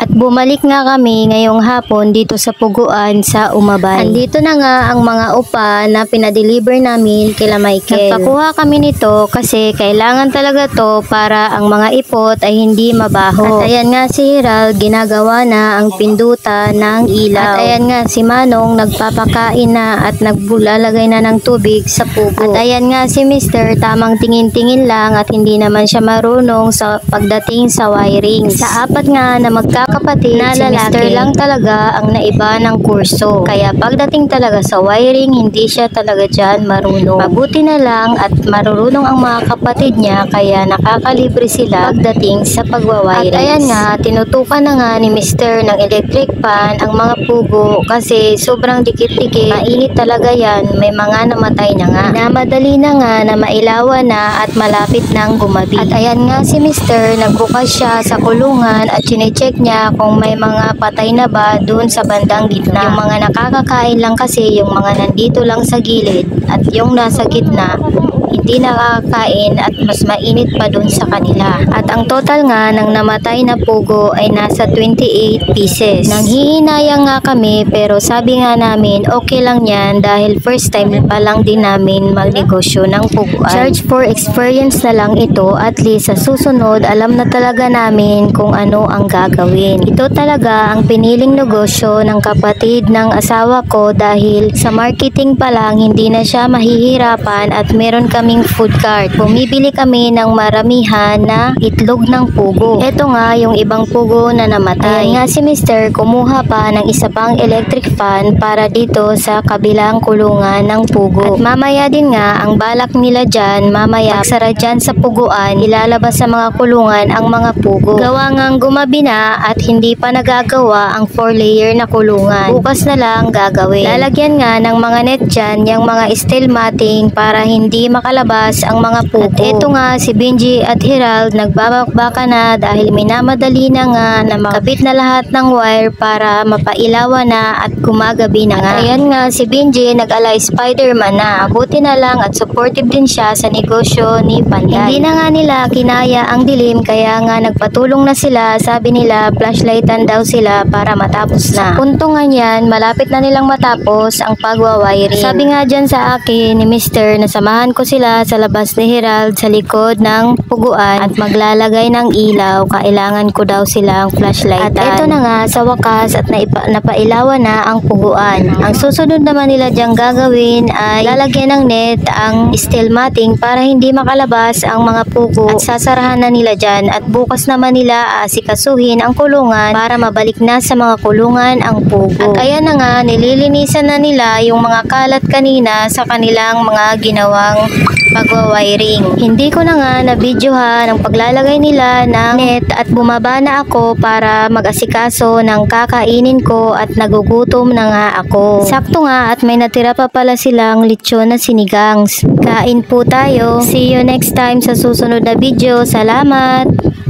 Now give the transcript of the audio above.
At bumalik nga kami ngayong hapon dito sa Puguan sa Umabay. Andito na nga ang mga upa na pinadeliver namin kila Michael. Nagpakuha kami nito kasi kailangan talaga to para ang mga ipot ay hindi mabaho. At ayan nga si Hiral, ginagawa na ang pindutan ng ilaw. At ayan nga si Manong nagpapakain na at nagbulalagay na ng tubig sa pugo. At ayan nga si Mr. tamang tingin-tingin lang at hindi naman siya marunong sa pagdating sa wiring. Sa apat nga na magkakapatid, na si Mr. lang talaga ang naiba ng kurso. Kaya pagdating talaga sa wiring, hindi siya talaga dyan marunong. Mabuti na lang at marunong ang mga kapatid niya kaya nakakalibre sila pagdating sa pagwawiring. At ayan nga, tinutukan na nga ni Mr. ng electric fan ang mga pugo kasi sobrang dikit-dikit. Mainit talaga yan, may mga namatay na nga. Namadali na nga na mailawan na at malapit nang gumabi. At ayan nga si Mr. nagbukas siya sa kulungan at chinecheck niya kung may mga patay na ba dun sa bandang gitna. Yung mga nakakakain lang kasi yung mga nandito lang sa gilid at yung nasa gitna hindi nakakain at mas mainit pa dun sa kanila. At ang total nga ng namatay na pugo ay nasa 28 pieces. Nanghihinayang nga kami pero sabi nga namin okay lang yan dahil first time pa lang din namin magnegosyo ng puguan. Charge for experience na lang ito, at least sa susunod alam na talaga namin kung ano ang gagawin. Ito talaga ang piniling negosyo ng kapatid ng asawa ko dahil sa marketing pa lang hindi na siya mahihirapan at meron kaming food cart. Bumibili kami ng maramihan na itlog ng pugo. Ito nga yung ibang pugo na namatay. Ayan nga si Mr. kumuha pa ng isa pang electric fan para dito sa kabilang kulungan ng pugo. At mamaya din nga ang balak nila dyan, mamaya pagsara dyan sa puguan, ilalabas sa mga kulungan ang mga pugo. Gawa ngang gumabi na at hindi pa nagagawa ang 4-layer na kulungan. Bukas na lang gagawin. Lalagyan nga ng mga net dyan yung mga steel matting para hindi makalabas ang mga pugo. At eto nga si Benji at Hiral nagbabakbaka na dahil minamadali na nga na makabit na lahat ng wire para mapailawan na at gumagabi na nga. At ayan nga si Benji nag-alay Spider-Man na. Mabuti na lang at supportive din siya sa negosyo ni Panday. Hindi na nga nila kinaya ang dilim kaya nga nagpatulong na sila. Sabi nila flashlightan daw sila para matapos na. Sa punto nga yan, malapit na nilang matapos ang pagwawiring. Sabi nga dyan sa akin ni Mr. na samahan ko sila sa labas ni Herald sa likod ng puguan at maglalagay ng ilaw. Kailangan ko daw silang flashlightan. At eto na nga sa wakas at napailawan na ang puguan. Ang susunod naman nila dyang gagawin ay lalagyan ng net ang steel matting para hindi makalabas ang mga pugo at sasarahan na nila dyan at bukas naman nila asikasuhin ang kulungan para mabalik na sa mga kulungan ang pugo. At ayan na nga, nililinisan na nila yung mga kalat kanina sa kanilang mga ginawang pagwawiring. Hindi ko na nga na-videohan ang paglalagay nila ng net at bumaba na ako para mag-asikaso ng kakainin ko at nagugutom na nga ako. Sakto nga at may natira pa pala silang lechon na sinigang. Kain po tayo. See you next time sa susunod na video. Salamat!